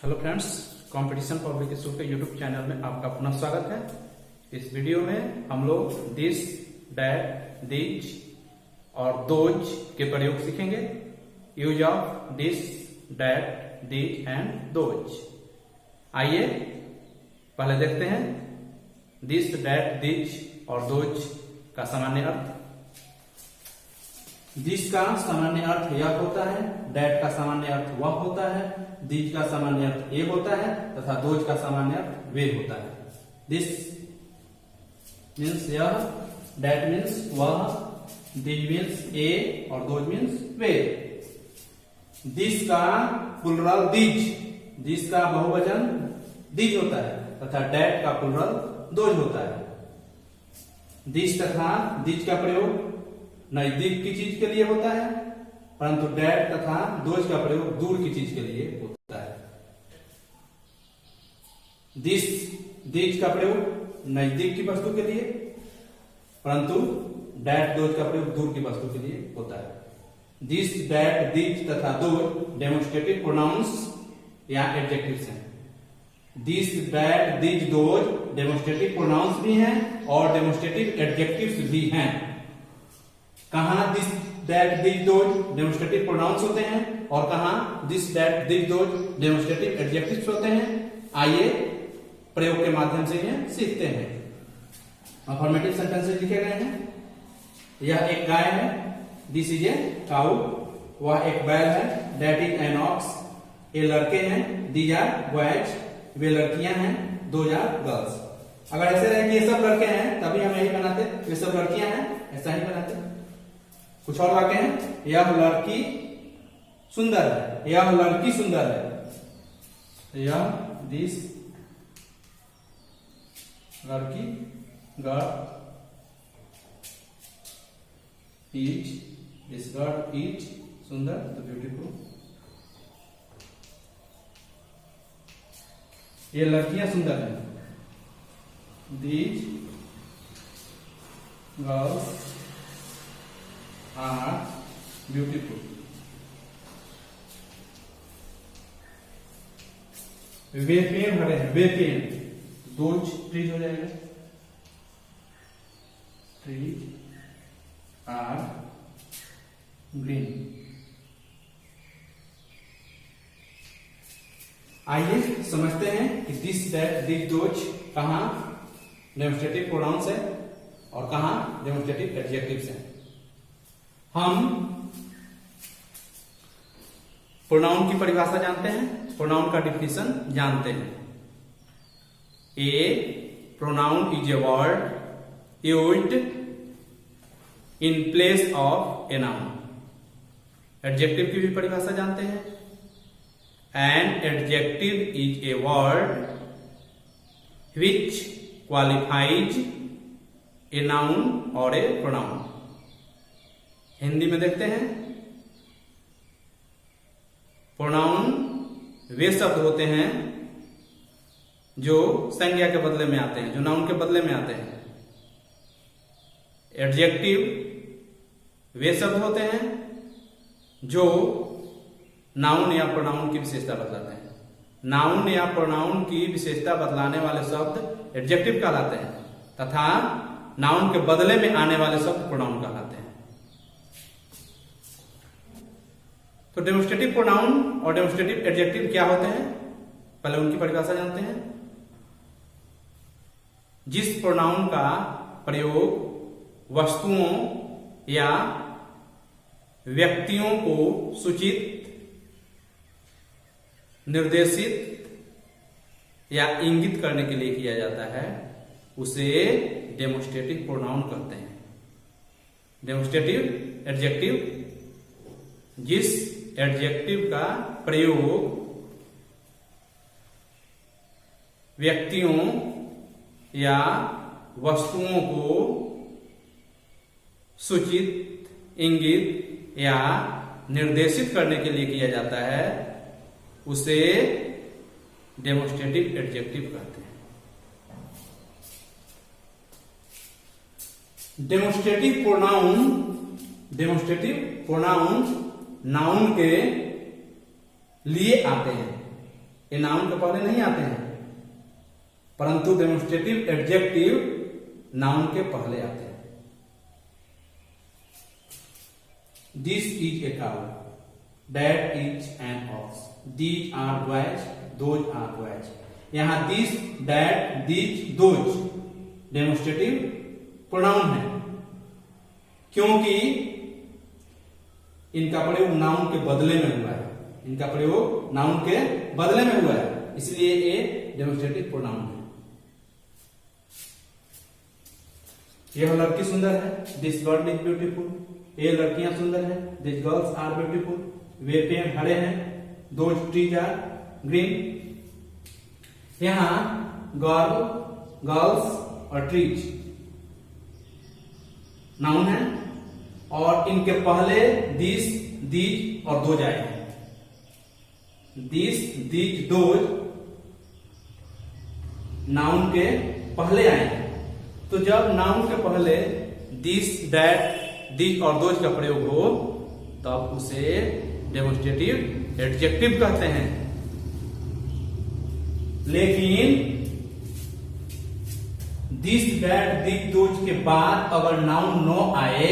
Hello friends, competition public school के YouTube channel में आपका पुनः स्वागत है। इस वीडियो में हम लोग दिस, दैट, दिज और दोज के प्रयोग सीखेंगे। Use of this, that, these and those. आइए पहले देखते हैं दिस, दैट, दिज और दोज का सामान्य अर्थ। दिस का सामान्य अर्थ यह होता है, दैट का सामान्य अर्थ वह होता है, दिज का सामान्य अर्थ ये होता है तथा दोज का सामान्य अर्थ वे होता है। दिस मीन्स यह, दैट मीन्स वह, दिज मीन्स ए और दोज मीन्स वे। दिस का प्लुरल दिज, दिस का बहुवचन दिज होता है तथा दैट का प्लुरल दोज होता है। दिस तथा दिज का प्रयोग नजदीक की चीज के लिए होता है, परंतु दैट तथा दोज का प्रयोग दूर की चीज के लिए होता है। दिस, दिज का प्रयोग नजदीक की वस्तु के लिए, परंतु दैट, दोज का प्रयोग दूर की वस्तु के लिए होता है। दिस, दैट, दिज तथा दोज डेमोन्स्ट्रेटिव प्रोनाउंस या एडजेक्टिव्स हैं। This, that, these, those demonstrative pronouns भी हैं और डेमोन्स्ट्रेटिव एडजेक्टिव्स भी हैं। कहां this, that, these, those demonstrative pronouns होते हैं और कहां this, that, these, those demonstrative adjectives होते हैं। आइए प्रयोग के माध्यम से इन्हें सीखते हैं। अफर्मेटिव सेंटेंसेस लिखे गए हैं। यह एक गाय है, दिस इज ए काउ। वह एक बैल है, दैट इज एन ऑक्स। ये लड़के हैं, दीज आर बॉयज। वे लड़कियां हैं, दोज आर गर्ल्स। अगर ऐसे रहे कि ये सब लड़के हैं तभी हम यही बनाते, ये सब लड़कियां हैं ऐसा ही बनाते। कुछ और वाक्य हैं, यह लड़की सुंदर है, यह लड़की सुंदर है। यह, दिस लड़की, girl is, this girl is सुंदर, तो ब्यूटीफुल। ये लड़कियां सुंदर हैं, दीज गर्ल्स आर ब्यूटीफुल। वे पेड़ हरे हैं, वे पेड़, दोज ट्रीज हो जाएगा। Trees are green. आइए समझते हैं कि दिस, दैट, दिज, दोज कहां डेमोन्स्ट्रेटिव प्रोनाउंस है और कहां डेमोन्स्ट्रेटिव एडजेक्टिव्स हैं। हम प्रोनाउन की परिभाषा जानते हैं, प्रोनाउन का डिफिनेशन जानते हैं। A pronoun is a word used in place of a noun. Adjective की भी परिभाषा जानते हैं। An adjective is a word which qualifies a noun और ए प्रोनाउन। हिंदी में देखते हैं, प्रोनाउन वे शब्द होते हैं जो संज्ञा के बदले में आते हैं, जो नाउन के बदले में आते हैं। एडजेक्टिव वे शब्द होते हैं जो नाउन या प्रोनाउन की विशेषता बतलाते हैं। नाउन या प्रोनाउन की विशेषता बतलाने वाले शब्द एडजेक्टिव कहलाते हैं तथा नाउन के बदले में आने वाले शब्द प्रोनाउन कहलाते हैं। तो डेमोन्स्ट्रेटिव प्रोनाउन और डेमोन्स्ट्रेटिव एडजेक्टिव क्या होते हैं, पहले उनकी परिभाषा जानते हैं। जिस प्रोनाउन का प्रयोग वस्तुओं या व्यक्तियों को सूचित, निर्देशित या इंगित करने के लिए किया जाता है उसे डेमोन्स्ट्रेटिव प्रोनाउन कहते हैं। डेमोन्स्ट्रेटिव एडजेक्टिव जिस एडजेक्टिव का प्रयोग व्यक्तियों या वस्तुओं को सूचित, इंगित या निर्देशित करने के लिए किया जाता है उसे डेमोन्स्ट्रेटिव एडजेक्टिव कहते हैं। डेमोन्स्ट्रेटिव प्रोनाउन नाउन के लिए आते हैं ये नाउन के पहले नहीं आते हैं, परंतु डेमोन्स्ट्रेटिव एडजेक्टिव नाउन के पहले आते हैं। This is a cow, that is an ox, these are boys, those are boys. यहां this, that, these, those demonstrative pronoun है, क्योंकि इनका प्रयोग नाउन के बदले में हुआ है। इनका प्रयोग नाउन के बदले में हुआ है, इसलिए ये डेमोन्स्ट्रेटिव प्रोनाउन है। यह लड़की सुंदर है, दिस गर्ल इज ब्यूटीफुल। ये लड़कियां सुंदर हैं, दिस गर्ल्स आर ब्यूटीफुल। वे पेड़ हरे हैं, दोज ट्रीज आर ग्रीन। यहां गर्ल, गर्ल्स और ट्रीज नाउन है, और इनके पहले दिस, दीज और दोज आए हैं। दिस, दीज, दोज नाउन के पहले आए हैं। तो जब नाउन के पहले दिस, दैट, दीज और दोज का प्रयोग हो तब उसे डेमोन्स्ट्रेटिव एडजेक्टिव कहते हैं। लेकिन दिस, दैट, दीज, दोज के बाद अगर नाउन नो आए,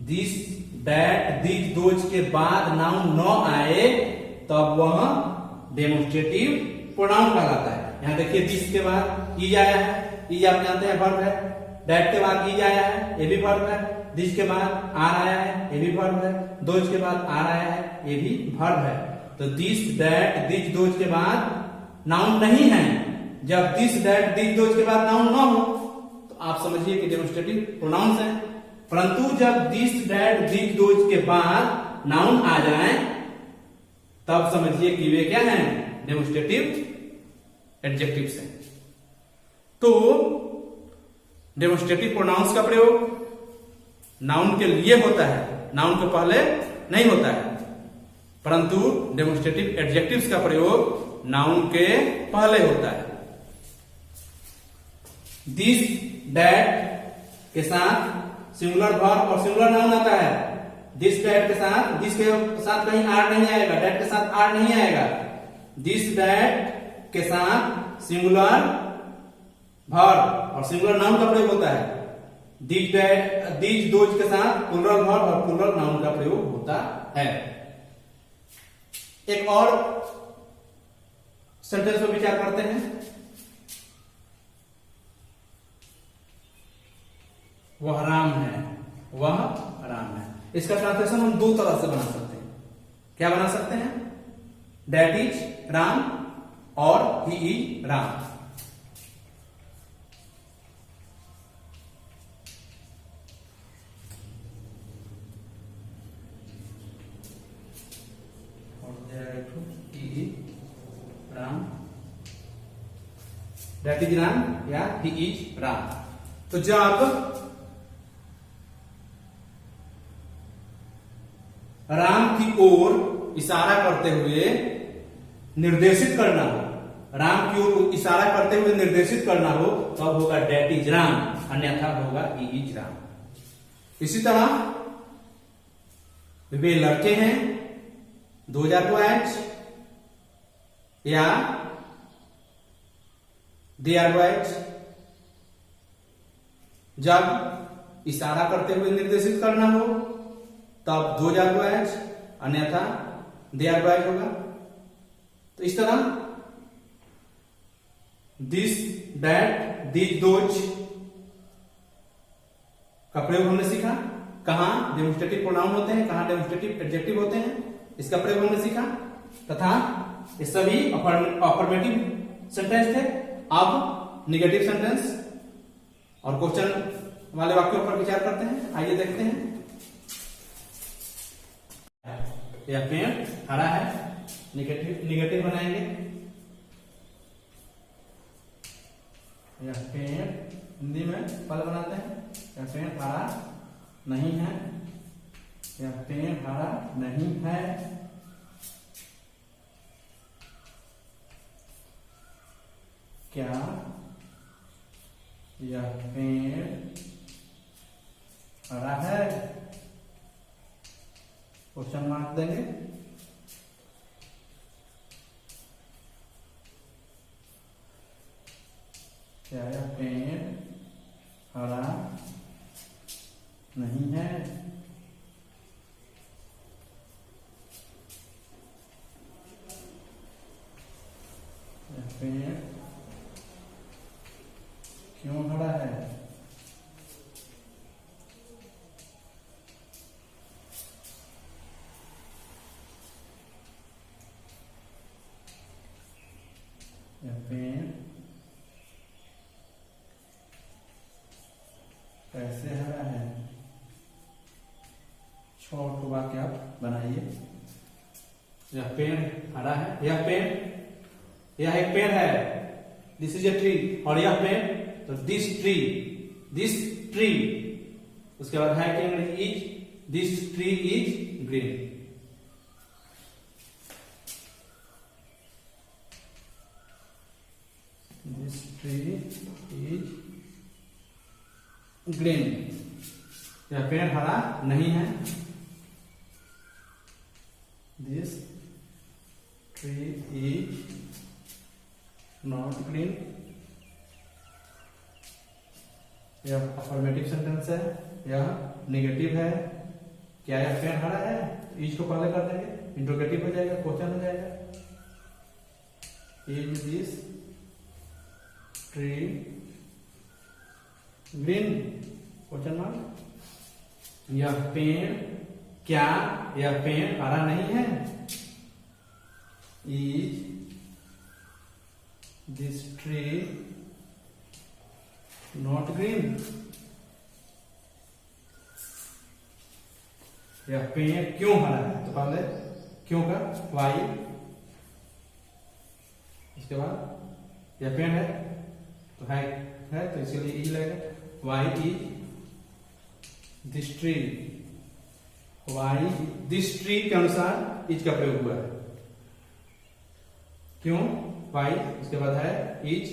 दिस, दैट, दीज, दोज के बाद नाउन नो आए, तब वह डेमोन्स्ट्रेटिव प्रोनाउन कहलाता है। यहां देखिए, दिस के बाद इज आया है, इज आप जानते हैं वर्ब है। दैट के बाद इज आया है, ये भी वर्ब है। दिस के बाद आर आया है, ये भी वर्ब है। दोज के बाद आर आया है, ये भी वर्ब है। तो दिस, दैट, दिस, दोज के बाद नाउन नहीं है। जब दिस, दैट, दिस, दोज के बाद नाउन ना हो तो आप समझिए कि डेमोन्स्ट्रेटिव प्रोनाउंस है। परंतु जब दिस, दैट, दिस, दोज के बाद नाउन आ जाए तब समझिए कि वे क्या हैं, डेमोन्स्ट्रेटिव एडजेक्टिव्स हैं। तो डेमोन्स्ट्रेटिव प्रोनाउंस का प्रयोग नाउन के लिए होता है, नाउन के पहले नहीं होता है। परंतु डेमोन्स्ट्रेटिव एडजेक्टिव्स का प्रयोग नाउन के पहले होता है। दिस, दैट के साथ सिंगुलर वर्ब और सिंगुलर नाउन आता है। दिस, दैट के साथ, दिस के साथ कहीं आर नहीं आएगा, दैट के साथ आर नहीं आएगा। दिस, दैट के साथ सिंगुलर वर्ब और सिंगुलर नाउन का प्रयोग होता है। दिस, दैट, दिस, दोज के साथ प्लुरल वर्ब और प्लुरल नाउन का प्रयोग होता है। एक और सेंटेंस पर विचार करते हैं। वह राम है, वह राम है। इसका ट्रांसलेशन हम दो तरह से बना सकते हैं। क्या बना सकते हैं? दैट इज राम और he is Ram. Ram, that is Ram या ही इज राम। तो जब राम की ओर इशारा करते हुए निर्देशित करना हो, राम की ओर इशारा करते हुए निर्देशित करना हो, तब होगा दैट इज राम, अन्यथा होगा ही इज राम। इसी तरह वे लड़के हैं, दोज आर बॉयज, या दे आर बॉयज। जब इशारा करते हुए निर्देशित करना हो तब दोज आर बॉयज, अन्यथा दे आर बॉयज होगा। तो इस तरह दिस, दैट, दिस, दोज का प्रयोग हमने सीखा। कहां डेमोन्स्ट्रेटिव प्रोनाउन होते हैं, कहां डेमोन्स्ट्रेटिव एडजेक्टिव होते हैं, इसका प्रयोग हमने सीखा। तथा ये सभी अफर्मेटिव सेंटेंस थे। अब निगेटिव सेंटेंस और क्वेश्चन वाले वाक्यों पर विचार करते हैं। आइए देखते हैं। यह पेड़ हरा है, निगेटिव बनाएंगे। यह पेड़ हिंदी में पल बनाते हैं। यह पेड़ हरा नहीं है, यह पेड़ हरा नहीं है। क्या यह पेड़ हरा है? क्वेश्चन मार्क देंगे। क्या यह पेड़ हरा नहीं है? यह पेड़ क्यों हरा है? यह पेड़ कैसे हरा है? छोटा वाक्य आप बनाइए। यह पेड़ हरा है। यह एक पेड़ है, दिस इज ए ट्री। और यह पेड़, तो दिस ट्री। उसके बाद है कि is, this tree is green. This tree is green. यह पेड़ हरा नहीं है। This tree is not green. यह अफर्मेटिव सेंटेंस है, यह नेगेटिव है। क्या यह पेड़ हरा है? इज को पहले कर देंगे, इंट्रोगेटिव हो जाएगा, क्वेश्चन हो जाएगा। Is this tree green? Question mark. यह पेड़, क्या यह पेड़ हरा नहीं है? Is this tree not green? यह पेड़ क्यों हरा है? तो पहले क्यों का वाई, इसके बाद यह पेड़ है तो है तो इसलिए इज लगेगा। Why is this tree. Why this tree के अनुसार इज का प्रयोग हुआ है। क्यों? वाई, उसके बाद है इज।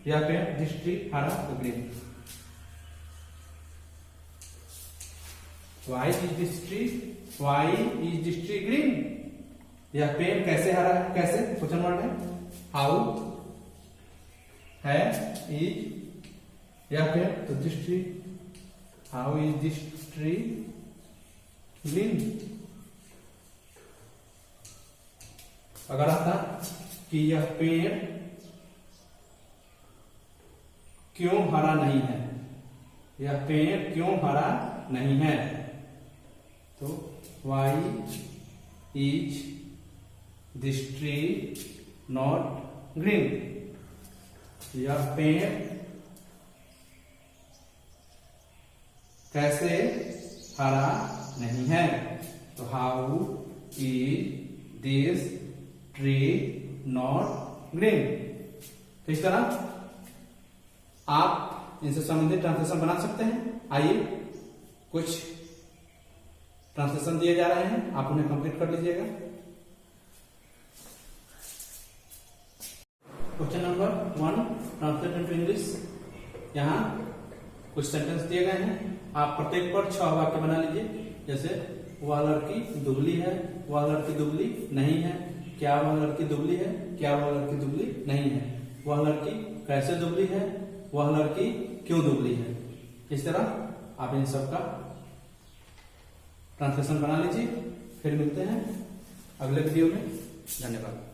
यह पेड़, दिस ट्री हरा तो green. Why is this tree, why is this tree green. यह पेड़ कैसे हरा है? कैसे? क्वेश्चन मार्क है। हाउ है इज, यह पेड़ तो this tree. How is this tree green? अगर आता कि यह पेड़ क्यों हरा नहीं है, यह पेड़ क्यों हरा नहीं है, तो why is this tree not green? यह पेड़ कैसे हरा नहीं है, तो how is this tree not green? तो इस तरह आप इनसे संबंधित ट्रांसलेशन बना सकते हैं। आइए कुछ ट्रांसलेशन दिए जा रहे हैं, आप उन्हें कंप्लीट कर लीजिएगा। Question number 1, translate into English. यहाँ कुछ सेंटेंस दिए गए हैं, आप प्रत्येक पर 6 वाक्य बना लीजिए। जैसे वह लड़की दुबली है, वह लड़की दुबली नहीं है, क्या वह लड़की दुबली है, क्या वह लड़की दुबली नहीं है, वह लड़की कैसे दुबली है, वह लड़की क्यों दुबली है। इस तरह आप इन सब का ट्रांसलेशन बना लीजिए। फिर मिलते हैं अगले वीडियो में। धन्यवाद।